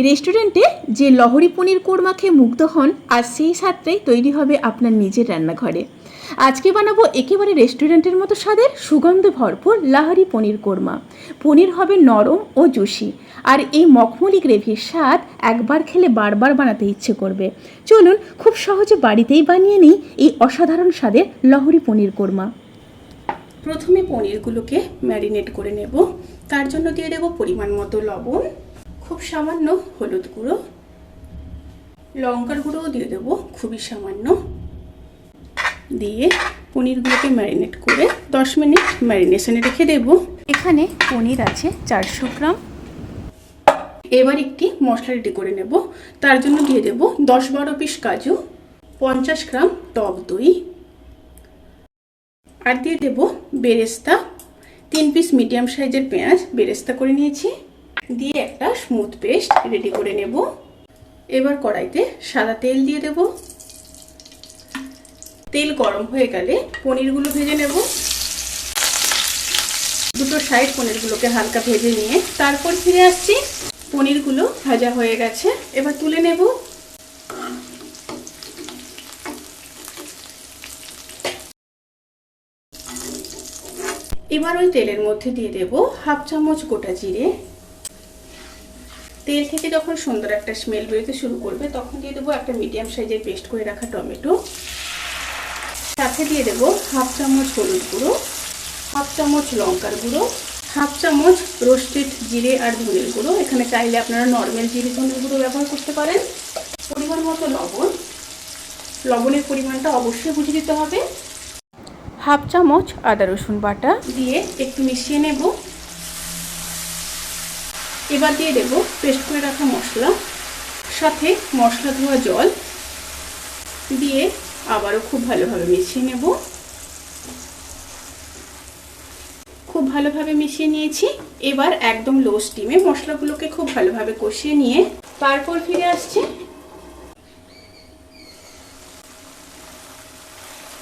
রেস্টুরেন্টে যে লহরি পনির কোরমা খেয়ে মুগ্ধ হন, আর সেই স্বাদটাই তৈরি হবে আপনার নিজের রান্নাঘরে। আজকে বানাবো একেবারে রেস্টুরেন্টের মতো স্বাদের সুগন্ধে ভরপুর লাহরি পনির কোরমা। পনির হবে নরম ও জুসি, আর এই মখমলি গ্রেভির স্বাদ একবার খেলে বারবার বানাতে ইচ্ছে করবে। চলুন খুব সহজে বাড়িতেই বানিয়ে নিই এই অসাধারণ স্বাদের লাহরি পনির কোরমা। প্রথমে পনিরগুলোকে ম্যারিনেট করে নেব। তার জন্য দিয়ে দেব পরিমাণ মতো লবণ, খুব সামান্য হলুদ গুঁড়ো, লঙ্কার গুঁড়োও দিয়ে দেব খুবই সামান্য। দিয়ে পনিরগুলোকে ম্যারিনেট করে 10 মিনিট ম্যারিনেশনে রেখে দেব। এখানে পনির আছে 400 গ্রাম। এবার একটি মশলা রেডি করে নেব। তার জন্য দিয়ে দেব 10-12 পিস কাজু, 50 গ্রাম টক দই, আর দিয়ে দেব বেরেস্তা, 3 পিস মিডিয়াম সাইজের পেঁয়াজ বেরেস্তা করে নিয়েছি। দিয়ে একটা স্মুথ পেস্ট রেডি করে নেব। এবার কড়াইতে সাদা তেল দিয়ে দেব। তেল গরম হয়ে গেলে পনিরগুলো ভেজে নেব। দুটো সাইড পনিরগুলোকে হালকা ভেজে নিয়ে তারপর ফিরে আসছি। পনিরগুলো ভাজা হয়ে গেছে, এবার তুলে নেব। এবার ওই তেলের মধ্যে দিয়ে দেব 1/2 চামচ গোটা জিরে। তেল থেকে যখন সুন্দর একটা স্মেল বেরোতে শুরু করবে তখন দিয়ে দেবো একটা মিডিয়াম সাইজের পেস্ট করে রাখা টমেটো। সাথে দিয়ে দেবো 1/2 চামচ হলুদ গুঁড়ো, 1/2 চামচ লঙ্কার গুঁড়ো, 1/2 চামচ রোস্টেড জিরে আর ধনের গুঁড়ো। এখানে চাইলে আপনারা নর্মাল জিরে ধনের গুঁড়ো ব্যবহার করতে পারেন। পরিমাণ মতো লবণ, লবণের পরিমাণটা অবশ্যই বুঝে দিতে হবে। 1/2 চামচ আদা রসুন বাটা দিয়ে একটু মিশিয়ে নেব। এবার দিয়ে দেব পেস্ট করে রাখা মশলা, সাথে মশলা ধোয়া জল দিয়ে আবারও খুব ভালোভাবে মিশিয়ে নেব। খুব ভালোভাবে মিশিয়ে নিয়েছি। এবার একদম লো স্টিমে মশলাগুলোকে খুব ভালোভাবে কষিয়ে নিয়ে তারপর ফিরে আসছি।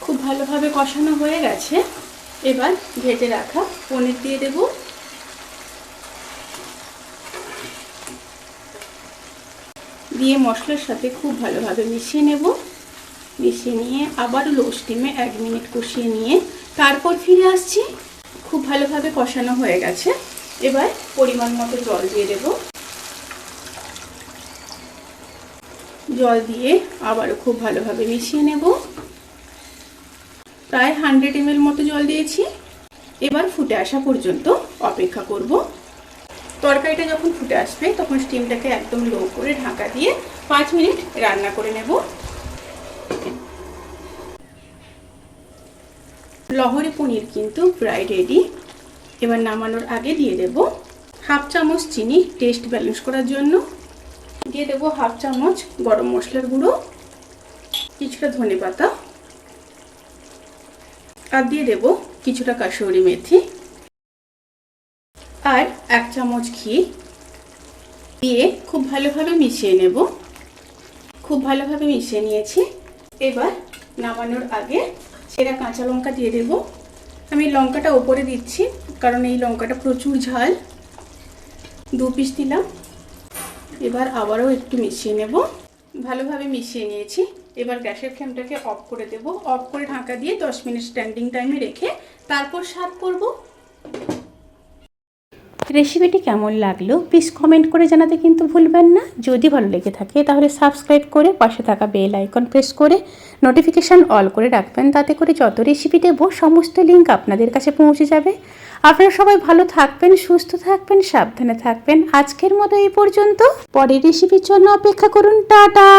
খুব ভালোভাবে কষানো হয়ে গেছে। এবার ভেজে রাখা পনির দিয়ে দেব। দিয়ে মশলার সাথে খুব ভালোভাবে মিশিয়ে নেব। মিশিয়ে নিয়ে আবার লো স্টিমে 1 মিনিট কষিয়ে নিয়ে তারপর ফিরে আসছি। খুব ভালোভাবে কষানো হয়ে গেছে। এবার পরিমাণ মতো জল দিয়ে দেব। জল দিয়ে আবারও খুব ভালোভাবে মিশিয়ে নেব। প্রায় 100 ml মতো জল দিয়েছি। এবার ফুটে আসা পর্যন্ত অপেক্ষা করব। তরকারিটা যখন ফুটে আসবে তখন স্টিমটাকে একদম লো করে ঢাকা দিয়ে 5 মিনিট রান্না করে নেব। লাহোরি পনির কিন্তু প্রায় রেডি। এবার নামানোর আগে দিয়ে দেব 1/2 চামচ চিনি টেস্ট ব্যালেন্স করার জন্য। দিয়ে দেব 1/2 চামচ গরম মশলার গুঁড়ো, কিছুটা ধনেপাতা, আর দিয়ে দেব কিছুটা কাসুরি মেথি, আর 1 চামচ ঘি দিয়ে খুব ভালোভাবে মিশিয়ে নেব। খুব ভালোভাবে মিশিয়ে নিয়েছি। এবার নামানোর আগে সেরা কাঁচা লঙ্কা দিয়ে দেব। আমি লঙ্কাটা ওপরে দিচ্ছি কারণ এই লঙ্কাটা প্রচুর ঝাল। 2 পিস দিলাম। এবার আবারও একটু মিশিয়ে নেব। ভালোভাবে মিশিয়ে নিয়েছি। এবার গ্যাসের ফ্লেমটাকে অফ করে দেব। অফ করে ঢাকা দিয়ে 10 মিনিট স্ট্যান্ডিং টাইমে রেখে তারপর সার্ভ করব। রেসিপিটি কেমন লাগলো প্লিজ কমেন্ট করে জানাতে কিন্তু ভুলবেন না। যদি ভালো লেগে থাকে তাহলে সাবস্ক্রাইব করে পাশে থাকা বেল আইকন প্রেস করে নোটিফিকেশান অল করে রাখবেন। তাতে করে যত রেসিপি দেবো সমস্ত লিঙ্ক আপনাদের কাছে পৌঁছে যাবে। আপনারা সবাই ভালো থাকবেন, সুস্থ থাকবেন, সাবধানে থাকবেন। আজকের মতো এই পর্যন্ত। পরের রেসিপির জন্য অপেক্ষা করুন। টাটা।